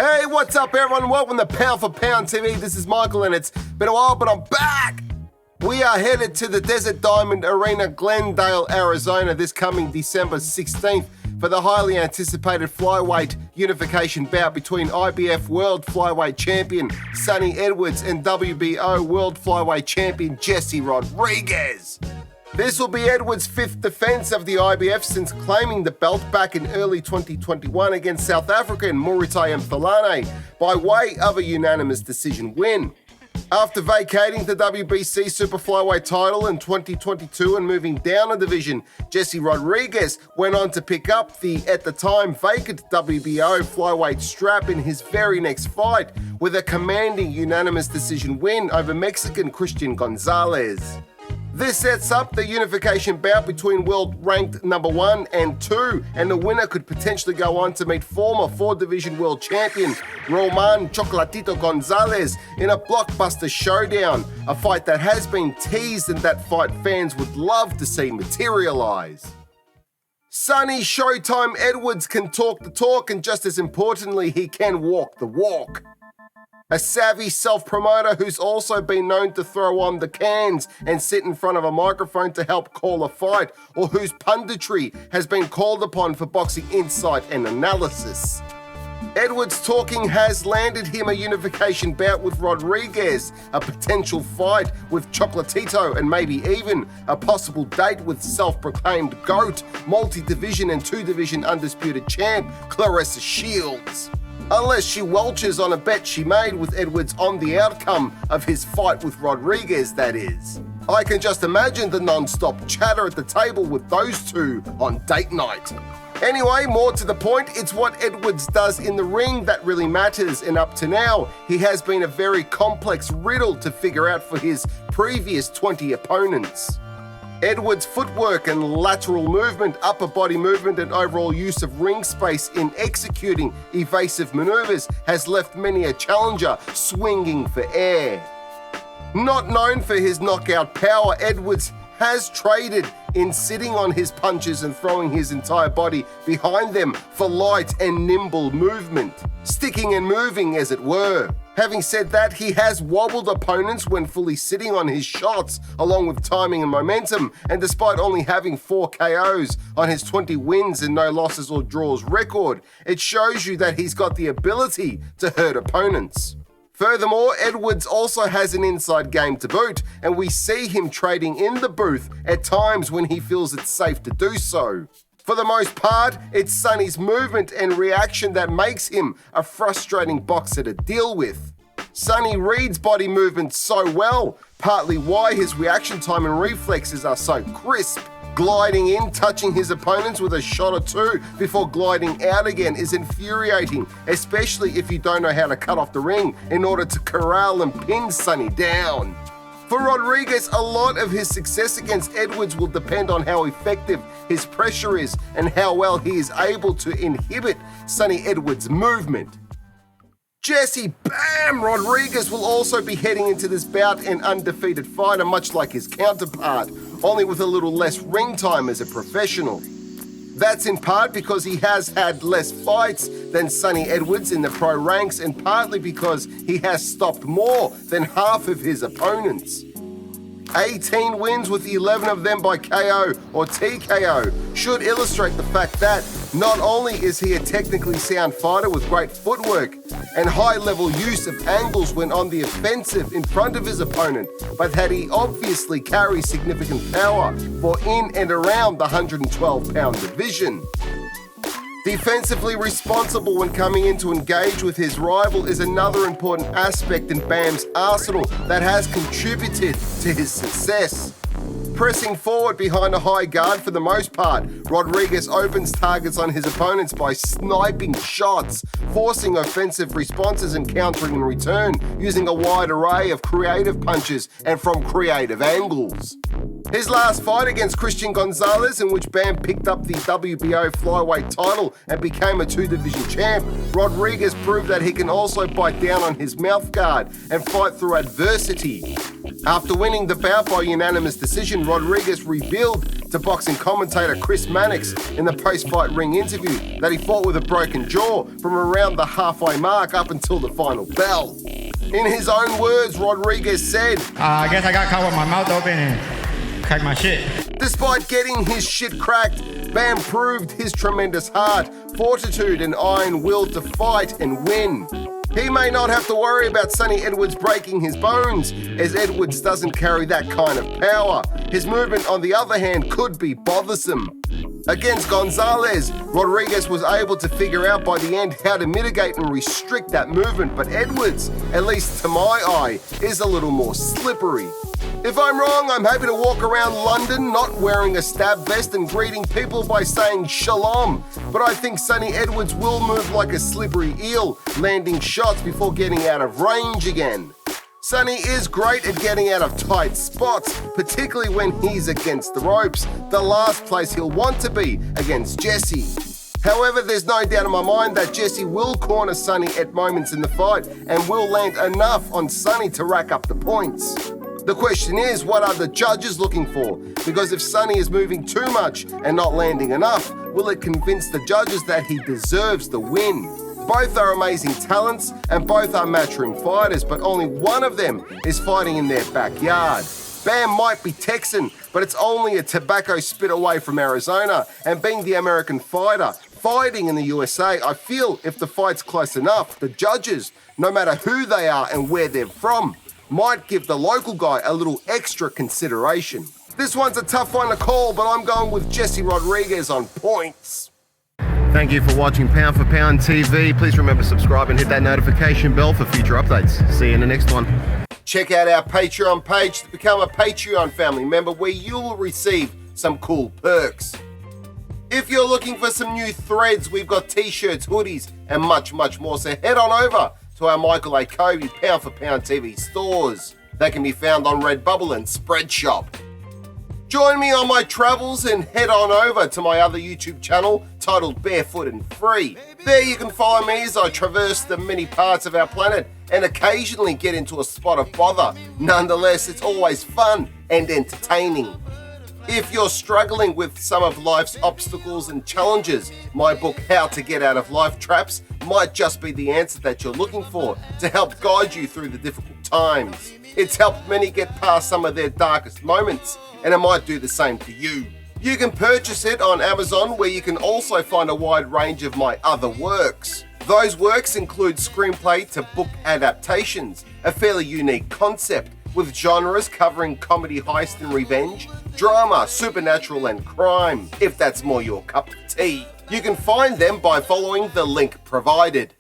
Hey, what's up everyone? Welcome to P4P TV. This is Michael and it's been a while, but I'm back! We are headed to the Desert Diamond Arena, Glendale, Arizona this coming December 16th for the highly anticipated flyweight unification bout between IBF World Flyweight Champion Sunny Edwards and WBO World Flyweight Champion Jesse Rodriguez. This will be Edwards' fifth defense of the IBF since claiming the belt back in early 2021 against South African Moruti Mthalane by way of a unanimous decision win. After vacating the WBC Super Flyweight title in 2022 and moving down a division, Jesse Rodriguez went on to pick up the, at the time, vacant WBO Flyweight strap in his very next fight with a commanding unanimous decision win over Mexican Chocolatito Gonzalez. This sets up the unification bout between world-ranked number 1 and 2, and the winner could potentially go on to meet former 4-division world champion Chocolatito Gonzalez in a blockbuster showdown, a fight that has been teased and that fight fans would love to see materialize. Sunny Showtime Edwards can talk the talk, and just as importantly, he can walk the walk. A savvy self-promoter who's also been known to throw on the cans and sit in front of a microphone to help call a fight, or whose punditry has been called upon for boxing insight and analysis. Edwards' talking has landed him a unification bout with Rodriguez, a potential fight with Chocolatito, and maybe even a possible date with self-proclaimed GOAT, multi-division and 2-division undisputed champ Claressa Shields. Unless she welches on a bet she made with Edwards on the outcome of his fight with Rodriguez, that is. I can just imagine the non-stop chatter at the table with those two on date night. Anyway, more to the point, it's what Edwards does in the ring that really matters, and up to now, he has been a very complex riddle to figure out for his previous 20 opponents. Edwards' footwork and lateral movement, upper body movement and overall use of ring space in executing evasive maneuvers has left many a challenger swinging for air. Not known for his knockout power, Edwards has traded in sitting on his punches and throwing his entire body behind them for light and nimble movement, sticking and moving as it were. Having said that, he has wobbled opponents when fully sitting on his shots, along with timing and momentum, and despite only having 4 KOs on his 20 wins and no losses or draws record, it shows you that he's got the ability to hurt opponents. Furthermore, Edwards also has an inside game to boot, and we see him trading in the booth at times when he feels it's safe to do so. For the most part, it's Sunny's movement and reaction that makes him a frustrating boxer to deal with. Sunny reads body movement so well, partly why his reaction time and reflexes are so crisp. Gliding in, touching his opponents with a shot or two before gliding out again is infuriating, especially if you don't know how to cut off the ring in order to corral and pin Sunny down. For Rodriguez, a lot of his success against Edwards will depend on how effective his pressure is and how well he is able to inhibit Sunny Edwards' movement. Jesse Bam Rodriguez will also be heading into this bout an undefeated fighter, much like his counterpart, only with a little less ring time as a professional. That's in part because he has had less fights than Sunny Edwards in the pro ranks, and partly because he has stopped more than half of his opponents. 18 wins with 11 of them by KO or TKO should illustrate the fact that not only is he a technically sound fighter with great footwork and high-level use of angles when on the offensive in front of his opponent, but that he obviously carries significant power for in and around the 112-pound division. Defensively responsible when coming in to engage with his rival is another important aspect in Bam's arsenal that has contributed to his success. Pressing forward behind a high guard for the most part, Rodriguez opens targets on his opponents by sniping shots, forcing offensive responses and countering in return, using a wide array of creative punches and from creative angles. His last fight against Chocolatito Gonzalez, in which Bam picked up the WBO Flyweight title and became a 2-division champ, Rodriguez proved that he can also bite down on his mouth guard and fight through adversity. After winning the bout by unanimous decision, Rodriguez revealed to boxing commentator Chris Mannix in the post-fight ring interview that he fought with a broken jaw from around the halfway mark up until the final bell. In his own words, Rodriguez said, I guess I got caught with my mouth open and cracked my shit. Despite getting his shit cracked, Bam proved his tremendous heart, fortitude and iron will to fight and win. He may not have to worry about Sonny Edwards breaking his bones, as Edwards doesn't carry that kind of power. His movement, on the other hand, could be bothersome. Against Gonzalez, Rodriguez was able to figure out by the end how to mitigate and restrict that movement, but Edwards, at least to my eye, is a little more slippery. If I'm wrong, I'm happy to walk around London not wearing a stab vest and greeting people by saying shalom, but I think Sonny Edwards will move like a slippery eel, landing shots before getting out of range again. Sonny is great at getting out of tight spots, particularly when he's against the ropes, the last place he'll want to be against Jesse. However, there's no doubt in my mind that Jesse will corner Sonny at moments in the fight and will land enough on Sonny to rack up the points. The question is, what are the judges looking for? Because if Sonny is moving too much and not landing enough, will it convince the judges that he deserves the win? Both are amazing talents and both are matchroom fighters, but only one of them is fighting in their backyard. Bam might be Texan, but it's only a tobacco spit away from Arizona, and being the American fighter, fighting in the USA, I feel if the fight's close enough, the judges, no matter who they are and where they're from, might give the local guy a little extra consideration. This one's a tough one to call, but I'm going with Jesse Rodriguez on points. Thank you for watching Pound for Pound TV. Please remember to subscribe and hit that notification bell for future updates. See you in the next one. Check out our Patreon page to become a Patreon family member where you'll receive some cool perks. If you're looking for some new threads, we've got t-shirts, hoodies, and much, much more. So head on over to our Michael Akobi Pound for Pound TV stores. They can be found on Redbubble and Spreadshop. Join me on my travels and head on over to my other YouTube channel titled Barefoot and Free. There you can follow me as I traverse the many parts of our planet and occasionally get into a spot of bother. Nonetheless, it's always fun and entertaining. If you're struggling with some of life's obstacles and challenges, my book How to Get Out of Life Traps might just be the answer that you're looking for to help guide you through the difficult times. It's helped many get past some of their darkest moments, and it might do the same for you. You can purchase it on Amazon, where you can also find a wide range of my other works. Those works include screenplay to book adaptations, a fairly unique concept, with genres covering comedy, heist and revenge, drama, supernatural and crime, if that's more your cup of tea. You can find them by following the link provided.